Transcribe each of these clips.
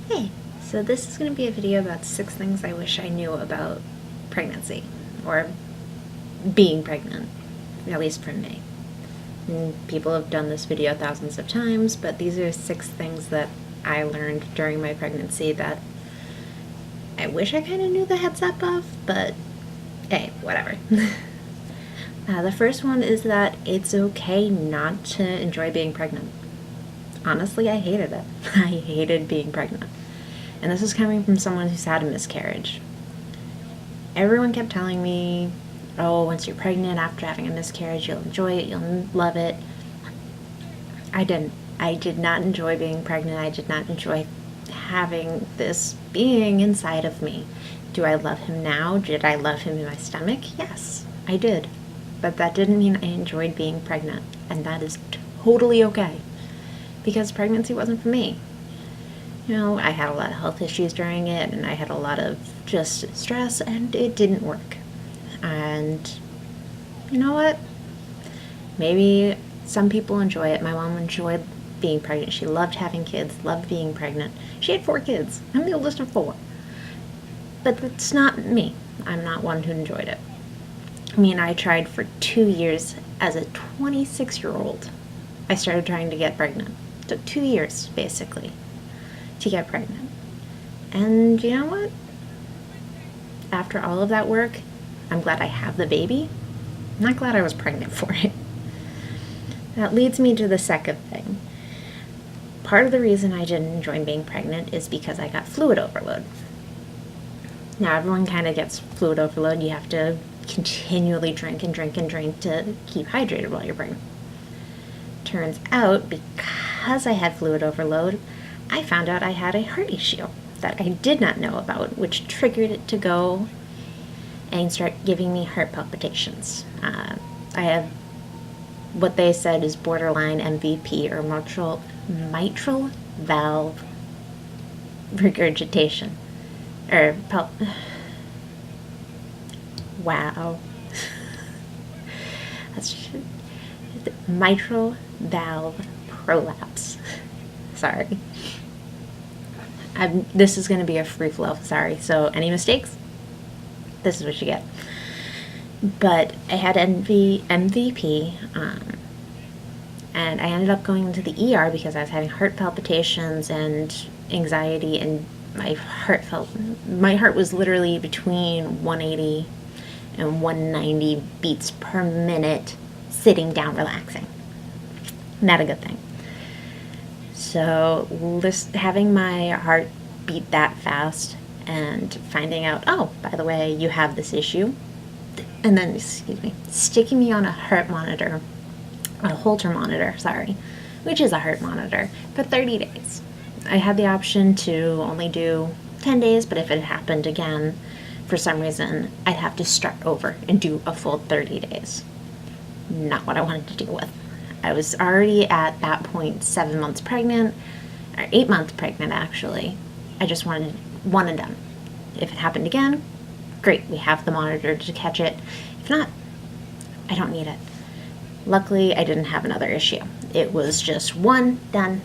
Hey, so this is going to be a video about 6 things I wish I knew about pregnancy, or being pregnant, at least from me. And people have done this video thousands of times, but these are 6 things that I learned during my pregnancy that I wish I kind of knew the heads up of, but hey, whatever. The first one is that it's okay not to enjoy being pregnant. Honestly, I hated it. I hated being pregnant. And this is coming from someone who's had a miscarriage. Everyone kept telling me, oh, once you're pregnant after having a miscarriage, you'll enjoy it, you'll love it. I didn't. I did not enjoy being pregnant. I did not enjoy having this being inside of me. Do I love him now? Did I love him in my stomach? Yes, I did. But that didn't mean I enjoyed being pregnant. And that is totally okay. Because pregnancy wasn't for me. You know, I had a lot of health issues during it, and I had a lot of just stress, and it didn't work. And you know what? Maybe some people enjoy it. My mom enjoyed being pregnant. She loved having kids, loved being pregnant. She had 4 kids. I'm the oldest of 4. But that's not me. I'm not one who enjoyed it. I mean, I tried for 2 years as a 26-year-old. I started trying to get pregnant. It took 2 years, basically, to get pregnant. And you know what? After all of that work, I'm glad I have the baby. I'm not glad I was pregnant for it. That leads me to the second thing. Part of the reason I didn't enjoy being pregnant is because I got fluid overload. Now, everyone kind of gets fluid overload. You have to continually drink and drink and drink to keep hydrated while you're pregnant. Turns out, because I had fluid overload, I found out I had a heart issue that I did not know about, which triggered it to go and start giving me heart palpitations. I have what they said is borderline MVP, or mitral valve regurgitation. Wow. That's mitral valve prolapse. Sorry. This is going to be a free flow. Sorry. So any mistakes? This is what you get. But I had MVP, and I ended up going to the ER because I was having heart palpitations and anxiety, and my heart was literally between 180 and 190 beats per minute sitting down relaxing. Not a good thing. So having my heart beat that fast and finding out, oh, by the way, you have this issue, and then, sticking me on a Holter monitor, which is a heart monitor, for 30 days. I had the option to only do 10 days, but if it happened again, for some reason, I'd have to start over and do a full 30 days. Not what I wanted to deal with. I was already at that point 7 months pregnant, or 8 months pregnant actually. I just wanted one and done. If it happened again, great, we have the monitor to catch it. If not, I don't need it. Luckily, I didn't have another issue. It was just one, done,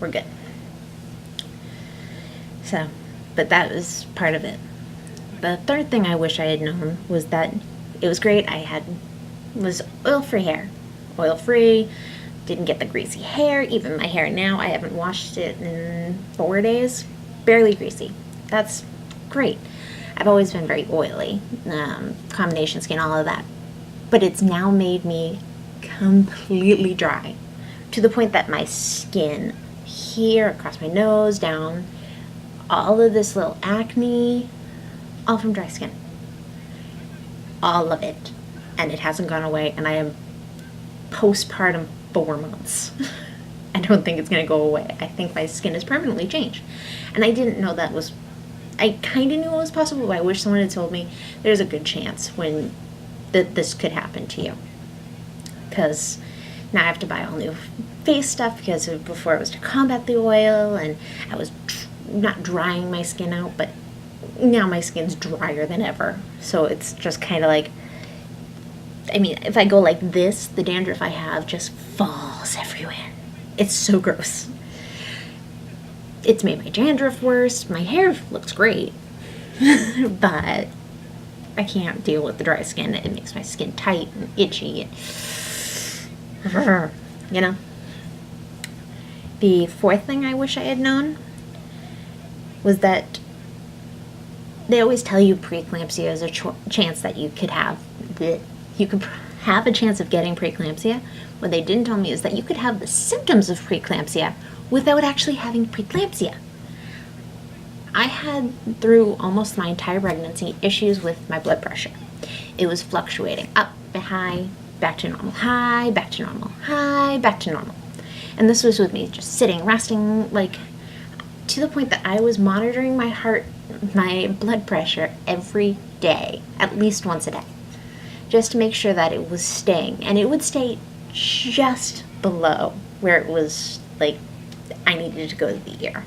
we're good. So, but that was part of it. The third thing I wish I had known was that it was great. Was oil-free hair. Oil-free, didn't get the greasy hair. Even my hair now, I haven't washed it in 4 days. Barely greasy. That's great. I've always been very oily, combination skin, all of that. But it's now made me completely dry, to the point that my skin here, across my nose, down, all of this little acne, all from dry skin. All of it. And it hasn't gone away, and I am postpartum 4 months. I don't think it's going to go away. I think my skin is permanently changed. And I didn't know that was... I kind of knew it was possible, but I wish someone had told me there's a good chance that this could happen to you. Because now I have to buy all new face stuff, because before it was to combat the oil, and I was not drying my skin out, but now my skin's drier than ever. So it's just kind of like, I mean, if I go like this, the dandruff I have just falls everywhere. It's so gross. It's made my dandruff worse. My hair looks great, but I can't deal with the dry skin. It makes my skin tight and itchy. You know? The fourth thing I wish I had known was that they always tell you preeclampsia is a chance that you could have. That you could have a chance of getting preeclampsia. What they didn't tell me is that you could have the symptoms of preeclampsia without actually having preeclampsia. I had, through almost my entire pregnancy, issues with my blood pressure. It was fluctuating up, high, back to normal, high, back to normal, high, back to normal. And this was with me just sitting, resting, like, to the point that I was monitoring my heart, my blood pressure every day, at least once a day, just to make sure that it was staying. And it would stay just below where it was, like, I needed to go to the ER.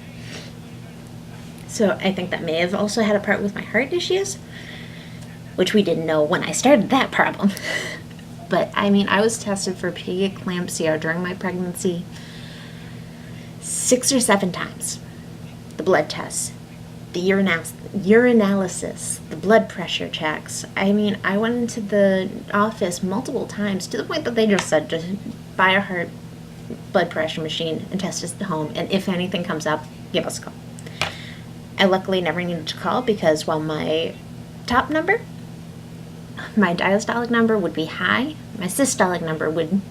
So I think that may have also had a part with my heart issues, which we didn't know when I started that problem. But I mean, I was tested for preeclampsia during my pregnancy 6 or 7 times. The blood tests, the urinalysis, the blood pressure checks. I mean, I went into the office multiple times to the point that they just said, just buy a heart blood pressure machine and test us at home. And if anything comes up, give us a call. I luckily never needed to call because while my top number, my diastolic number would be high, my systolic number would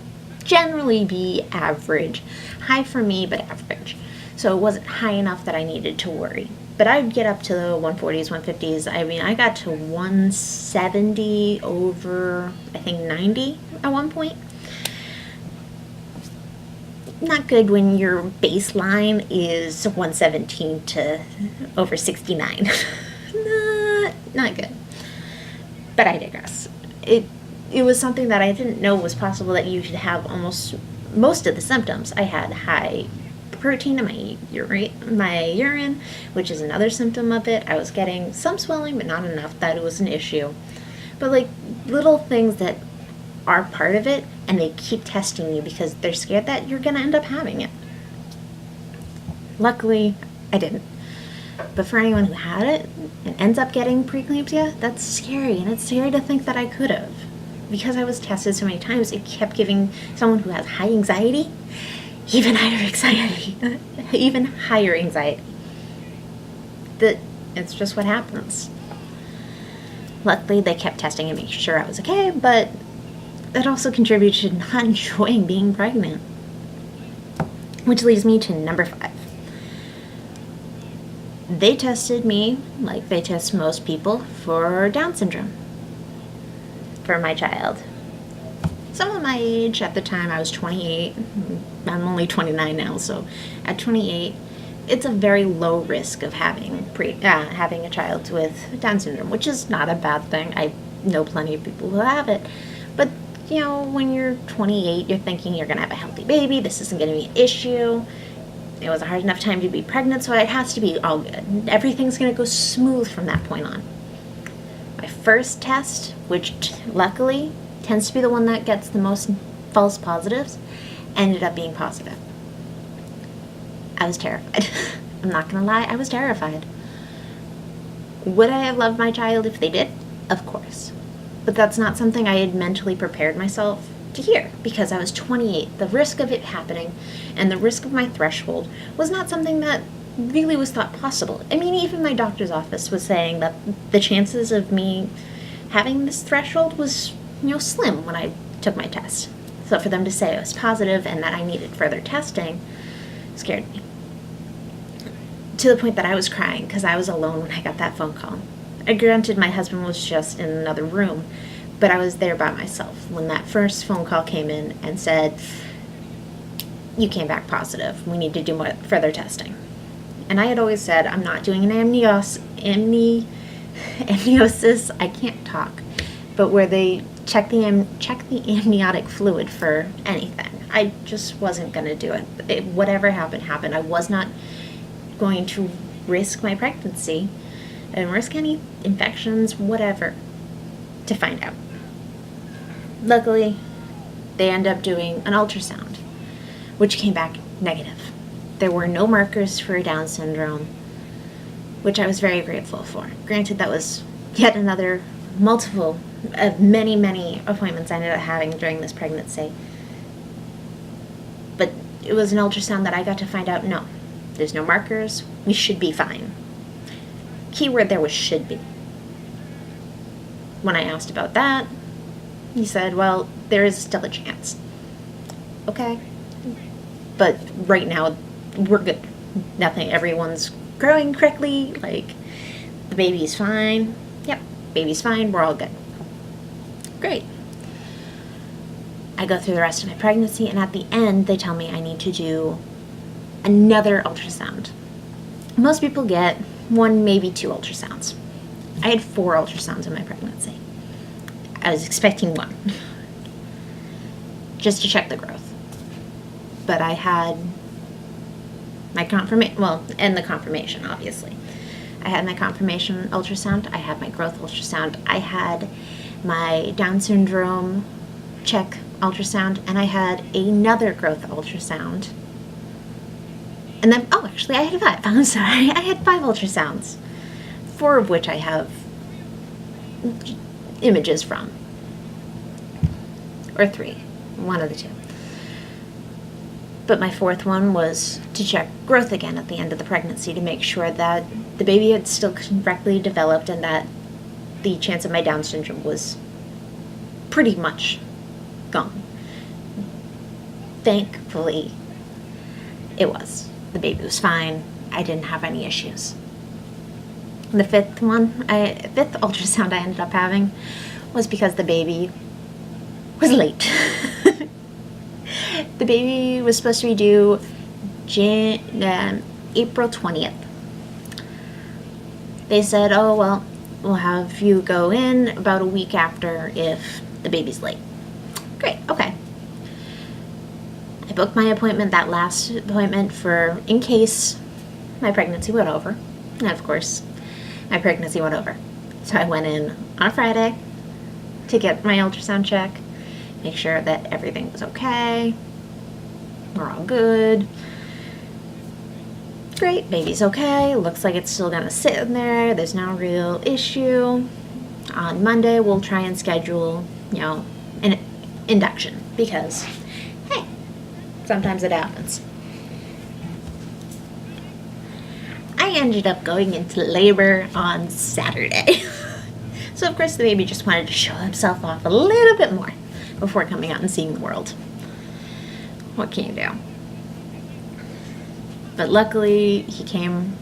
generally be average. High for me, but average. So it wasn't high enough that I needed to worry. But I'd get up to the 140s, 150s. I mean, I got to 170 over, I think, 90 at one point. Not good when your baseline is 117 to over 69. Not good. But I digress. It was something that I didn't know was possible, that you should have most of the symptoms. I had high protein in my urine, which is another symptom of it. I was getting some swelling, but not enough that it was an issue. But like little things that are part of it, and they keep testing you because they're scared that you're going to end up having it. Luckily, I didn't. But for anyone who had it and ends up getting preeclampsia, that's scary, and it's scary to think that I could have. Because I was tested so many times, it kept giving someone who has high anxiety even higher anxiety. Even higher anxiety. It's just what happens. Luckily, they kept testing and making sure I was okay, but that also contributed to not enjoying being pregnant. Which leads me to number 5. They tested me like they test most people for Down syndrome for my child. Someone my age at the time, I was 28. I'm only 29 now, so at 28, it's a very low risk of having a child with Down syndrome, which is not a bad thing. I know plenty of people who have it. But, you know, when you're 28, you're thinking you're going to have a healthy baby. This isn't going to be an issue. It was a hard enough time to be pregnant, so it has to be all good. Everything's going to go smooth from that point on. My first test, which luckily tends to be the one that gets the most false positives, ended up being positive. I was terrified. I'm not going to lie, I was terrified. Would I have loved my child if they did? Of course. But that's not something I had mentally prepared myself to hear, because I was 28. The risk of it happening and the risk of my threshold was not something that really was thought possible. I mean, even my doctor's office was saying that the chances of me having this threshold was, slim when I took my test. So for them to say it was positive and that I needed further testing scared me. To the point that I was crying because I was alone when I got that phone call. Granted, my husband was just in another room, but I was there by myself when that first phone call came in and said, "You came back positive. We need to do more further testing." And I had always said, I'm not doing an amniosis. I can't talk. But where they check the amniotic fluid for anything. I just wasn't going to do it. Whatever happened, happened. I was not going to risk my pregnancy and risk any infections, whatever, to find out. Luckily, they end up doing an ultrasound, which came back negative. There were no markers for Down syndrome, which I was very grateful for. Granted, that was yet another multiple of many, many appointments I ended up having during this pregnancy. But it was an ultrasound that I got to find out, no, there's no markers, we should be fine. Keyword there was should be. When I asked about that, he said, well, there is still a chance. Okay. But right now, we're good. Nothing, everyone's growing correctly, like, the baby's fine. Yep, baby's fine, we're all good. Great. I go through the rest of my pregnancy, and at the end, they tell me I need to do another ultrasound. Most people get 1, maybe 2 ultrasounds. I had 4 ultrasounds in my pregnancy. I was expecting 1. Just to check the growth. But I had my and the confirmation, obviously. I had my confirmation ultrasound, I had my growth ultrasound, I had my Down syndrome check ultrasound, and I had another growth ultrasound. And then, actually, I had 5. I'm sorry. I had 5 ultrasounds, 4 of which I have images from. Or 3. One of the 2. But my 4th one was to check growth again at the end of the pregnancy to make sure that the baby had still correctly developed and that the chance of my Down syndrome was pretty much gone. Thankfully, it was. The baby was fine. I didn't have any issues. The 5th ultrasound I ended up having was because the baby was late. The baby was supposed to be due April 20th. They said, oh, well, we'll have you go in about a week after if the baby's late. Great, okay. I booked my appointment, that last appointment, for in case my pregnancy went over. And of course, my pregnancy went over. So I went in on a Friday to get my ultrasound check, make sure that everything was okay. We're all good. Great, baby's okay. Looks like it's still gonna sit in there. There's no real issue. On Monday, we'll try and schedule, an induction because, hey, sometimes it happens. I ended up going into labor on Saturday. So of course the baby just wanted to show himself off a little bit more before coming out and seeing the world. What can you do? But luckily he came.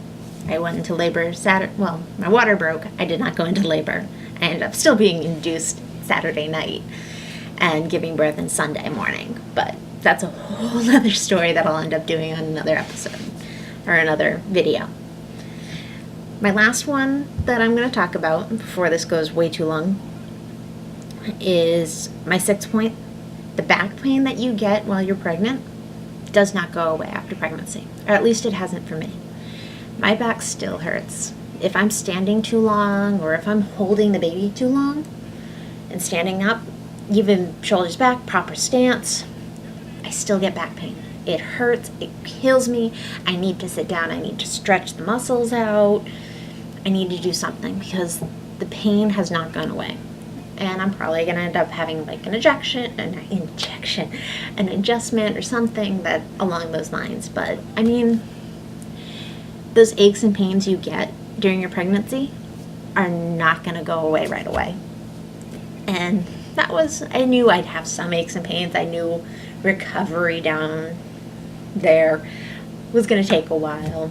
I went into labor Saturday. Well, my water broke. I did not go into labor. I ended up still being induced Saturday night and giving birth on Sunday morning. But that's a whole other story that I'll end up doing on another episode or another video. My last one that I'm going to talk about before this goes way too long is my 6th point. The back pain that you get while you're pregnant does not go away after pregnancy, or at least it hasn't for me. My back still hurts. If I'm standing too long or if I'm holding the baby too long and standing up, even shoulders back, proper stance, I still get back pain. It hurts, it kills me. I need to sit down, I need to stretch the muscles out. I need to do something because the pain has not gone away. And I'm probably going to end up having like an adjustment or something that along those lines. But I mean, those aches and pains you get during your pregnancy are not going to go away right away. And I knew I'd have some aches and pains. I knew recovery down there was going to take a while.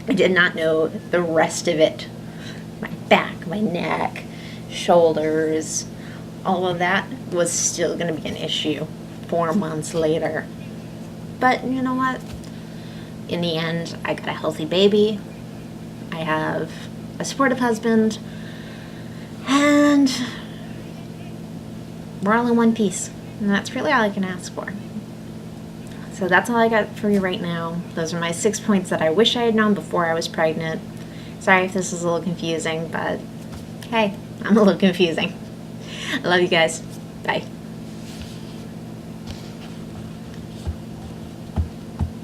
I did not know the rest of it. My back, my neck, shoulders, all of that was still going to be an issue 4 months later. But you know what? In the end, I got a healthy baby. I have a supportive husband. And we're all in one piece. And that's really all I can ask for. So that's all I got for you right now. Those are my 6 points that I wish I had known before I was pregnant. Sorry if this is a little confusing, but hey, I'm a little confusing. I love you guys. Bye.